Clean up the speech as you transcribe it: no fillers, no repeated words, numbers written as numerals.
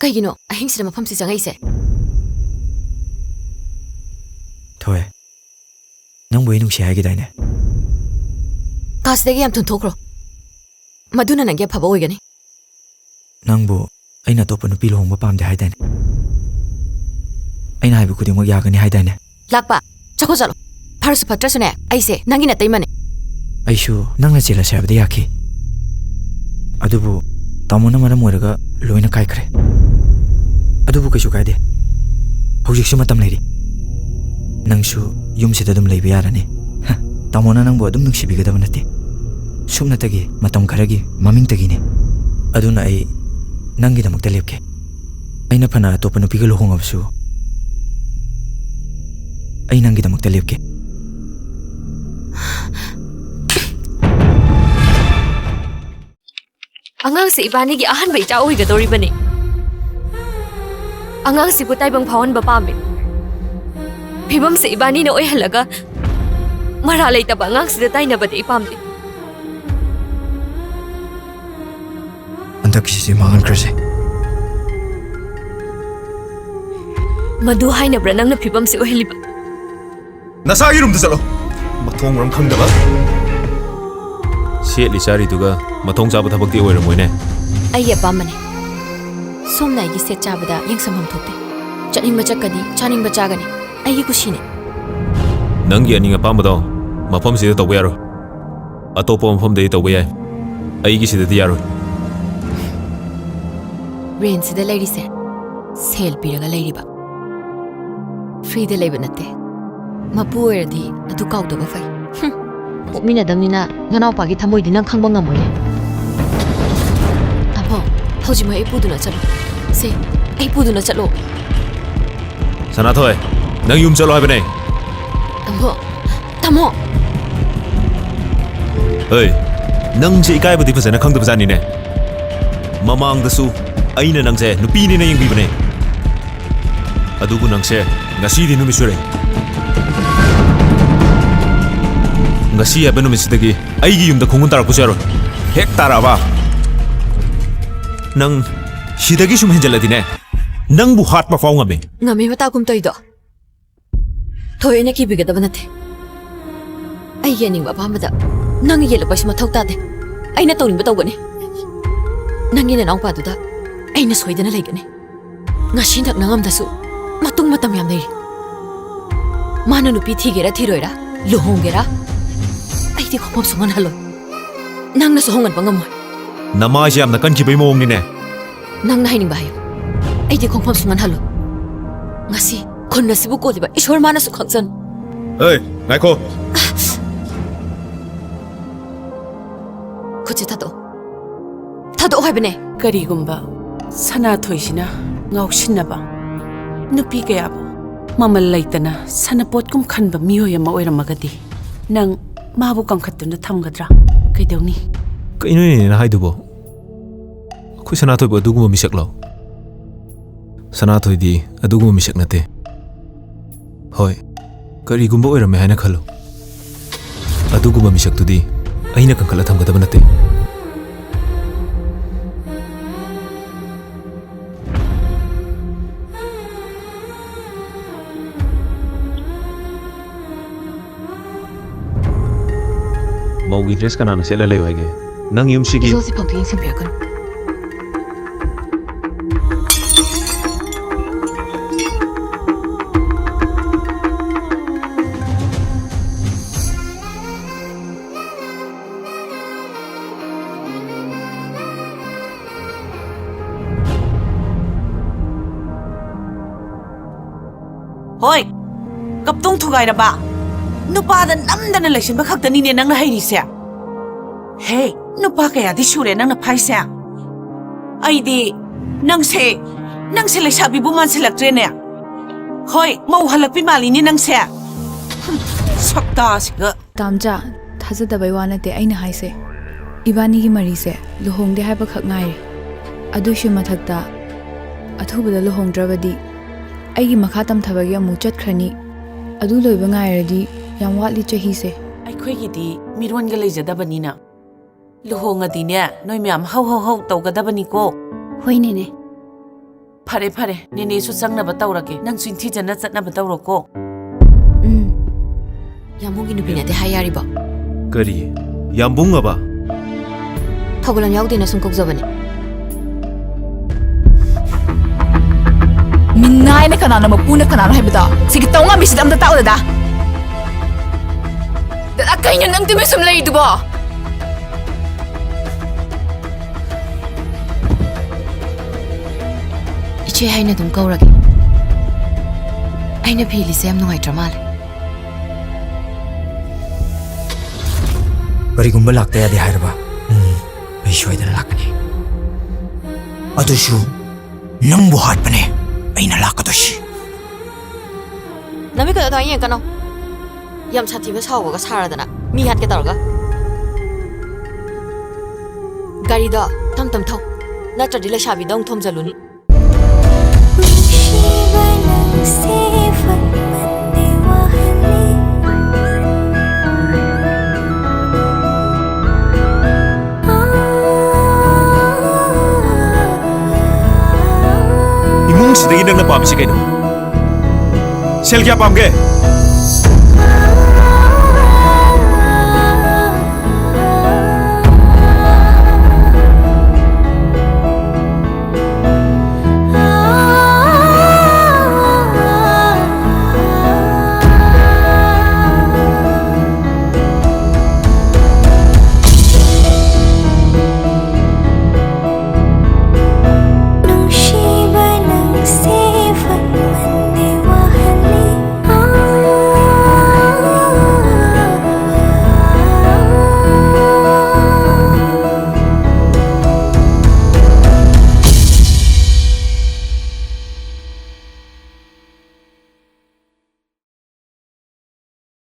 ꯀꯩꯒꯤꯅꯣ ꯑꯍꯤꯡꯁꯤꯗ ꯃꯐꯝꯁꯤ ꯆꯪꯉꯛꯏꯁꯦ? ꯊꯣꯏ, ꯅꯪꯕꯨ ꯑꯩ ꯅꯨꯡꯁꯤ ꯍꯥꯏꯒꯤꯗꯥꯏꯅꯦ? ꯀꯥꯁꯤꯗꯒꯤ ꯌꯥꯝ ꯊꯨꯟꯊꯣꯛꯈ꯭ꯔꯣ. ꯃꯗꯨꯅ ꯅꯪꯒꯤ ꯑꯐꯕ ꯑꯣꯏꯒꯅꯤ. ꯅꯪꯕꯨ ꯑꯩꯅ ꯑꯇꯣꯞꯄ ꯅꯨꯄꯤ ꯂꯨꯍꯣꯡꯕ ꯄꯥꯝꯗꯦ ꯍꯥꯏꯗꯥꯏꯅꯦ? ꯑꯩꯅ ꯍꯥꯏꯕ ꯈꯨꯗꯤꯡꯃꯛ ꯌꯥꯒꯅꯤ ꯍꯥꯏꯗꯥꯏꯅꯦ? ꯂꯥꯛꯄ, ꯆꯠꯈꯣ ꯆꯠꯂꯣ. ꯐꯔꯁꯨ ꯐꯠꯇ꯭ꯔꯁꯨꯅꯦ, ꯑꯩꯁꯦ ꯅꯪꯒꯤ ꯅꯇꯩꯃꯅꯦ. ꯑꯩꯁꯨ ꯅꯪꯅ ꯆꯦꯜꯂꯁꯦ ꯍꯥꯏꯕꯗ ꯌꯥꯈꯤ. ꯑꯗꯨꯕꯨ ꯇꯥꯃꯣꯅ ꯃꯔꯝ ꯑꯣꯏꯔꯒ ꯂꯣꯏꯅ ꯀꯥꯏꯈ꯭ꯔꯦ. ꯑꯗꯨꯕꯨ ꯀꯩꯁꯨ ꯀꯥꯏꯗꯦ. ꯍꯧꯖꯤꯛꯁꯨ ꯃꯇꯝ ꯂꯩꯔꯤ. ꯅꯪꯁꯨ ꯌꯨꯝꯁꯤꯗ ꯑꯗꯨꯝ ꯂꯩꯕ ꯌꯥꯔꯅꯤ. ꯇꯥꯃꯣꯅ ꯅꯪꯕꯨ ꯑꯗꯨꯝ ꯅꯨꯡꯁꯤꯕꯤꯒꯗꯕ ꯅꯠꯇꯦ. ꯁꯨꯞꯅꯇꯒꯤ ꯃꯇꯝ ꯈꯔꯒꯤ ꯃꯃꯤꯡꯇꯒꯤꯅꯤ. ꯑꯗꯨꯅ ꯑꯩ ꯅꯪꯒꯤꯗꯃꯛꯇ ꯂꯦꯞꯀꯦ. ꯑꯩꯅ ꯐꯅ ꯑꯇꯣꯞꯄ ꯅꯨꯄꯤꯒ ꯂꯨꯍꯣꯡꯉꯕꯁꯨ ꯑꯩ ꯅꯪꯒꯤꯗꯃꯛꯇ ꯂꯦꯞꯀꯦ. ꯑꯉꯥꯡꯁꯤ ꯏꯕꯥꯅꯤꯒꯤ ꯑꯍꯥꯟꯕ ꯏꯆꯥ ꯑꯣꯏꯒꯗꯧꯔꯤꯕꯅꯤ. ꯑꯉꯥꯡꯁꯤꯕꯨ ꯇꯥꯏꯕꯪ ꯐꯥꯎꯍꯟꯕ ꯄꯥꯝꯃꯤ. ꯐꯤꯕꯝꯁꯤ ꯏꯕꯥꯅꯤꯅ ꯑꯣꯏꯍꯜꯂꯒ ꯃꯔꯥ ꯂꯩꯇꯕ ꯑꯉꯥꯡꯁꯤꯗ ꯇꯥꯏꯅꯕꯗꯤ ꯑꯩ ꯄꯥꯝꯗꯦ. ꯍꯟꯗꯛꯀꯤꯁꯤ ꯃꯥꯡꯍꯟꯈ꯭ꯔꯁꯦ. ꯃꯗꯨ ꯍꯥꯏꯅꯕ꯭ꯔꯥ ꯅꯪꯅ ꯐꯤꯕꯝꯁꯤ ꯑꯣꯏꯍꯜꯂꯤꯕ? ꯅꯁꯥꯒꯤ ꯔꯨꯝꯗ ꯆꯠꯂꯣ. ꯃꯊꯣꯡ ꯃꯔꯝ ꯈꯪꯗꯕ. ꯁꯦꯠꯂꯤ ꯆꯥꯔꯤꯗꯨꯒ ꯃꯊꯣꯡ ꯆꯥꯕ ꯊꯕꯛꯇꯤ ꯑꯣꯏꯔꯝꯃꯣꯏꯅꯦ. ꯑꯩꯒꯤ ꯑꯄꯥꯝꯕꯅꯤ. ꯁꯣꯝꯅ ꯑꯩꯒꯤ ꯁꯦꯠ ꯆꯥꯕꯗ ꯌꯦꯡꯁꯟꯐꯝ ꯊꯣꯛꯇꯦ. ꯆꯠꯅꯤꯡꯕ ꯆꯠꯀꯅꯤ, ꯆꯥꯅꯤꯡꯕ ꯆꯥꯒꯅꯤ. ꯑꯩꯒꯤ ꯀꯨꯁꯤꯅꯤ. ꯅꯪꯒꯤ ꯑꯅꯤꯡ ꯑꯄꯥꯝꯕꯗꯣ ꯃꯐꯝꯁꯤꯗ ꯇꯧꯕ ꯌꯥꯔꯣꯏ. ꯑꯇꯣꯞꯄ ꯃꯐꯝꯗꯗꯤ ꯇꯧꯕ ꯌꯥꯏ. ꯑꯩꯒꯤꯁꯤꯗꯗꯤ ꯌꯥꯔꯣꯏ. ꯔꯦꯟꯁꯤꯗ ꯂꯩꯔꯤꯁꯦ ꯁꯦꯜ ꯄꯤꯔꯒ ꯂꯩꯔꯤꯕ. ꯐ꯭ꯔꯤꯗ ꯂꯩꯕ ꯅꯠꯇꯦ. ꯃꯄꯨ ꯑꯣꯏꯔꯗꯤ ꯑꯗꯨ ꯀꯥꯎꯗꯕ ꯐꯩ. ꯄꯣꯛꯃꯤꯟꯅꯗꯕꯅꯤꯅ ꯅꯅꯥꯎꯄꯥꯒꯤ ꯊꯃꯣꯏꯗꯤ ꯅꯪ ꯈꯪꯕ ꯉꯝꯃꯣꯏꯅꯦ. ꯇꯥꯃꯣ, ꯍꯧꯖꯤꯛꯃꯛ ꯑꯩ ꯄꯨꯗꯨꯅ ꯆꯠꯂꯣ. ꯁꯦ, ꯑꯩ ꯄꯨꯗꯨꯅ ꯆꯠꯂꯣ. ꯁꯅꯥꯊꯣꯏ, ꯅꯪ ꯌꯨꯝ ꯆꯠꯂꯣ ꯍꯥꯏꯕꯅꯦ. ꯇꯥꯃꯣ, ꯇꯥꯃꯣ. ꯍꯣꯏ, ꯅꯪꯁꯦ ꯏꯀꯥꯏꯕꯗꯤ ꯐꯖꯅ ꯈꯪꯗꯕꯖꯥꯠꯅꯤꯅꯦ. ꯃꯃꯥꯡꯗꯁꯨ ꯑꯩꯅ ꯅꯪꯁꯦ ꯅꯨꯄꯤꯅꯤꯅ ꯌꯦꯡꯕꯤꯕꯅꯦ. ꯑꯗꯨꯕꯨ ꯅꯪꯁꯦ ꯉꯁꯤꯗꯤ ꯅꯨꯃꯤꯠ ꯁꯨꯔꯦ. ꯉꯁꯤ ꯍꯥꯏꯕ ꯅꯨꯃꯤꯠꯁꯤꯗꯒꯤ ꯑꯩꯒꯤ ꯌꯨꯝꯗ ꯈꯣꯡꯒꯨꯟ ꯇꯥꯔꯛꯄꯁꯨ ꯌꯥꯔꯣꯏ. ꯍꯦꯛ ꯇꯥꯔꯛꯑꯕ ꯅꯪ ꯁꯤꯗꯒꯤ ꯁꯨꯝ ꯍꯦꯟꯖꯜꯂꯗꯤꯅꯦ, ꯅꯪꯕꯨ ꯍꯥꯠꯄ ꯐꯥꯎ ꯉꯝꯃꯦ. ꯉꯝꯃꯤ ꯃꯇꯥꯒꯨꯝ ꯇꯧꯏꯗꯣ. ꯊꯣꯏꯅ ꯀꯤꯕꯤꯒꯗꯕ ꯅꯠꯇꯦ. ꯑꯩꯒꯤ ꯑꯅꯤꯡꯕ ꯑꯄꯥꯝꯕꯗ ꯅꯪ ꯌꯦꯠꯂꯛꯄꯁꯨ ꯃꯊꯧ ꯇꯥꯗꯦ. ꯑꯩꯅ ꯇꯧꯅꯤꯡꯕ ꯇꯧꯒꯅꯤ. ꯅꯪꯒꯤ ꯅꯅꯥꯎꯄꯥꯗꯨꯗ ꯑꯩꯅ ꯁꯣꯏꯗꯅ ꯂꯩꯒꯅꯤ. ꯉꯁꯤ ꯅꯛꯅ ꯉꯝꯗꯁꯨ ꯃꯇꯨꯡ ꯃꯇꯝ ꯌꯥꯝ ꯂꯩꯔꯤ. ꯃꯥꯅ ꯅꯨꯄꯤ ꯊꯤꯒꯦꯔꯥ ꯊꯤꯔꯣꯏꯔꯥ, ꯂꯨꯍꯣꯡꯒꯦꯔꯥ, ꯑꯩꯗꯤ ꯈꯣꯡꯐꯝ ꯁꯨꯡꯍꯟꯍꯜꯂꯣꯏ. ꯅꯪꯅꯁꯨ ꯍꯣꯡꯍꯟꯕ ꯉꯝꯃꯣꯏ. ꯅꯃꯥꯏꯁꯦ ꯌꯥꯝꯅ ꯀꯟꯈꯤꯕꯩ ꯃꯑꯣꯡꯅꯤꯅꯦ. ꯅꯪꯅ ꯍꯥꯏꯅꯤꯡꯕ ꯍꯥꯏꯌꯨ. ꯑꯩꯗꯤ ꯈꯣꯡꯐꯝ ꯁꯨꯡꯍꯟꯍꯜꯂꯣꯏ. ꯉꯁꯤ ꯈꯨꯟ ꯑꯁꯤꯕꯨ ꯀꯣꯜꯂꯤꯕ ꯏꯁꯣꯔ ꯃꯥꯅꯁꯨ ꯈꯪꯁꯅꯨ. ꯍꯦ, ꯉꯥꯏꯈꯣ. ꯈꯨꯠꯁꯦ ꯊꯥꯗꯣꯛꯑꯣ. ꯊꯥꯗꯣꯛꯑꯣ ꯍꯥꯏꯕꯅꯦ. ꯀꯔꯤꯒꯨꯝꯕ ꯁꯅꯥꯊꯣꯏꯁꯤꯅ ꯉꯥꯎꯁꯤꯟꯅꯕ ꯅꯨꯄꯤ ꯀꯌꯥꯕꯨ ꯃꯃꯜ ꯂꯩꯇꯅ ꯁꯅꯄꯣꯠꯀꯨꯝ ꯈꯟꯕ ꯃꯤꯑꯣꯏ ꯑꯃ ꯑꯣꯏꯔꯝꯃꯒꯗꯤ ꯅꯪ ꯃꯥꯕꯨ ꯀꯝꯈꯠꯇꯨꯅ ꯊꯝꯒꯗ꯭ꯔꯥ? ꯀꯩꯗꯧꯅꯤ? ꯀꯩꯅꯣꯅꯦꯅ ꯍꯥꯏꯗꯨꯕꯣ? ꯑꯩꯈꯣꯏ ꯁꯅꯥꯊꯣꯏꯕꯨ ꯑꯗꯨꯒꯨꯝꯕ ꯃꯤꯁꯛꯂꯣ? ꯁꯅꯥꯊꯣꯏꯗꯤ ꯑꯗꯨꯒꯨꯝꯕ ꯃꯤꯁꯛ ꯅꯠꯇꯦ. ꯍꯣꯏ, ꯀꯔꯤꯒꯨꯝꯕ ꯑꯣꯏꯔꯝꯃꯦ ꯍꯥꯏꯅ ꯈꯜꯂꯨ. ꯑꯗꯨꯒꯨꯝꯕ ꯃꯤꯁꯛꯇꯨꯗꯤ ꯑꯩꯅ ꯀꯟꯈꯠꯂ ꯊꯝꯒꯗꯕ ꯅꯠꯇꯦ. ꯃꯧꯒꯤ ꯗ꯭ꯔꯦꯁ ꯀꯅꯥꯅ ꯁꯦꯠꯂ ꯂꯩꯌꯨ ꯍꯥꯏꯒꯦ? ꯅꯪ ꯌꯨꯝꯁꯤꯒꯤ ꯏꯖꯣꯁꯤ ꯐꯥꯎꯗ ꯌꯦꯡꯁꯤꯟꯕꯤꯔꯛꯀꯅꯨ. ꯍꯣꯏ, ꯀꯞꯇꯨꯡ ꯊꯨꯒꯥꯏꯔꯕ ꯅꯨꯄꯥꯗ ꯅꯝꯗꯅ ꯂꯩꯁꯤꯟꯕ ꯈꯛꯇꯅꯤꯅꯦ ꯅꯪꯅ ꯍꯩꯔꯤꯁꯦ. ꯍꯦ, ꯅꯨꯄꯥ ꯀꯌꯥꯗꯤ ꯁꯨꯔꯦ ꯅꯪꯅ ꯐꯥꯏꯁꯦ? ꯑꯩꯗꯤ ꯅꯪꯁꯦ ꯂꯩꯁꯥꯕꯤꯕꯨ ꯃꯥꯟꯁꯤꯜꯂꯛꯇ꯭ꯔꯦꯅꯦ. ꯍꯣꯏ, ꯃꯧ ꯍꯜꯂꯛꯄꯤ ꯃꯥꯜꯂꯤꯅꯦ ꯅꯪꯁꯦ. ꯁꯛꯇꯥꯁꯤꯒ. ꯇꯥꯝꯆꯥ, ꯊꯥꯖꯗꯕꯩ ꯋꯥ ꯅꯠꯇꯦ ꯑꯩꯅ ꯍꯥꯏꯁꯦ. ꯏꯕꯥꯅꯤꯒꯤ ꯃꯔꯤꯁꯦ ꯂꯨꯍꯣꯡꯗꯦ ꯍꯥꯏꯕꯈꯛ ꯉꯥꯏꯔꯦ. ꯑꯗꯨꯏꯁꯨ ꯃꯊꯛꯇ ꯑꯊꯨꯕꯗ ꯂꯨꯍꯣꯡꯗ꯭ꯔꯕꯗꯤ ꯑꯩꯒꯤ ꯃꯈꯥ ꯇꯝꯊꯕꯒꯤ ꯑꯃꯨꯛ ꯆꯠꯈ꯭ꯔꯅꯤ. ꯑꯗꯨ ꯂꯣꯏꯕ ꯉꯥꯏꯔꯗꯤ ꯌꯥꯝ ꯋꯥꯠꯂꯤ ꯆꯍꯤꯁꯦ. ꯑꯩꯈꯣꯏꯒꯤꯗꯤ ꯃꯤꯔꯣꯟꯒ ꯂꯩꯖꯗꯕꯅꯤꯅ ꯂꯨꯍꯣꯡꯉꯗꯤꯅꯦ ꯅꯣꯏ ꯃꯌꯥꯝ ꯍꯧ ꯍꯧ ꯍꯧ ꯇꯧꯒꯗꯕꯅꯤꯀꯣ ꯍꯣꯏ ꯅꯦꯅꯦ ꯐꯔꯦ ꯐꯔꯦ ꯅꯦꯅꯦꯁꯨ ꯆꯪꯅꯕ ꯇꯧꯔꯒꯦ ꯅꯪꯁꯨ ꯏꯟꯊꯤꯖꯅ ꯆꯠꯅꯕ ꯇꯧꯔꯣꯀꯣ ꯌꯥꯝꯕꯨꯡꯒꯤ ꯅꯨꯄꯤꯅꯗꯤ ꯍꯥꯏ ꯌꯥꯔꯤꯕꯣ ꯀꯔꯤ ꯌꯥꯝꯕꯨꯡꯉꯕ ꯊꯧꯒꯜꯂꯝ ꯌꯥꯎꯗꯦꯅ ꯁꯨꯝ ꯀꯧꯖꯕꯅꯦ ꯃꯤꯅꯥꯏꯅ ꯀꯅꯥꯅꯣ ꯃꯄꯨꯅ ꯀꯅꯥꯅꯣ ꯍꯥꯏꯕꯗꯣ ꯁꯤꯒꯤ ꯇꯧꯉꯝꯃꯤꯁꯤꯗ ꯑꯝꯇ ꯇꯥꯛꯑꯣ ꯗꯗꯥ ꯗꯗꯥ ꯀꯩꯅꯣ ꯅꯪ ꯇꯨꯃꯤꯟ ꯁꯨꯝ ꯂꯩꯔꯤꯗꯨꯕꯣ ꯏꯆꯦ ꯍꯥꯏꯅ ꯑꯗꯨꯝ ꯀꯧꯔꯒꯦ ꯑꯩꯅ ꯐꯤꯂꯤꯁꯦ ꯌꯥꯝ ꯅꯨꯡꯉꯥꯏꯇ꯭ꯔ ꯃꯥꯜꯂꯦ ꯀꯔꯤꯒꯨꯝꯕ ꯂꯥꯛꯇ ꯌꯥꯗꯦ ꯍꯥꯏꯔꯕ ꯑꯩ ꯁꯣꯏꯗꯅ ꯂꯥꯛꯀꯅꯤ ꯑꯗꯨꯁꯨ ꯅꯪꯕꯨ ꯍꯥꯠꯄꯅꯦ ꯑꯩꯅ ꯂꯥꯛꯀꯗꯣꯏꯁꯤ ꯅꯃꯤꯠꯀꯗꯣ ꯑꯗꯨꯃꯥꯏꯅ ꯌꯦꯡꯀꯅꯣ ꯌꯥꯝ ꯁꯥꯊꯤꯕ ꯁꯥꯎꯕꯒ ꯁꯥꯔꯗꯅ ꯃꯤ ꯍꯥꯠꯀꯦ ꯇꯧꯔꯒ ꯒꯥꯔꯤꯗꯣ ꯇꯝ ꯇꯝ ꯊꯧ ꯅꯠꯇ꯭ꯔꯗꯤ ꯂꯩꯁꯥꯕꯤꯗꯣ ꯑꯃꯨꯛ ꯊꯣꯝꯖꯜꯂꯨꯅꯤ 이몽 시대기 능나 밤시 개노 셀기야 밤게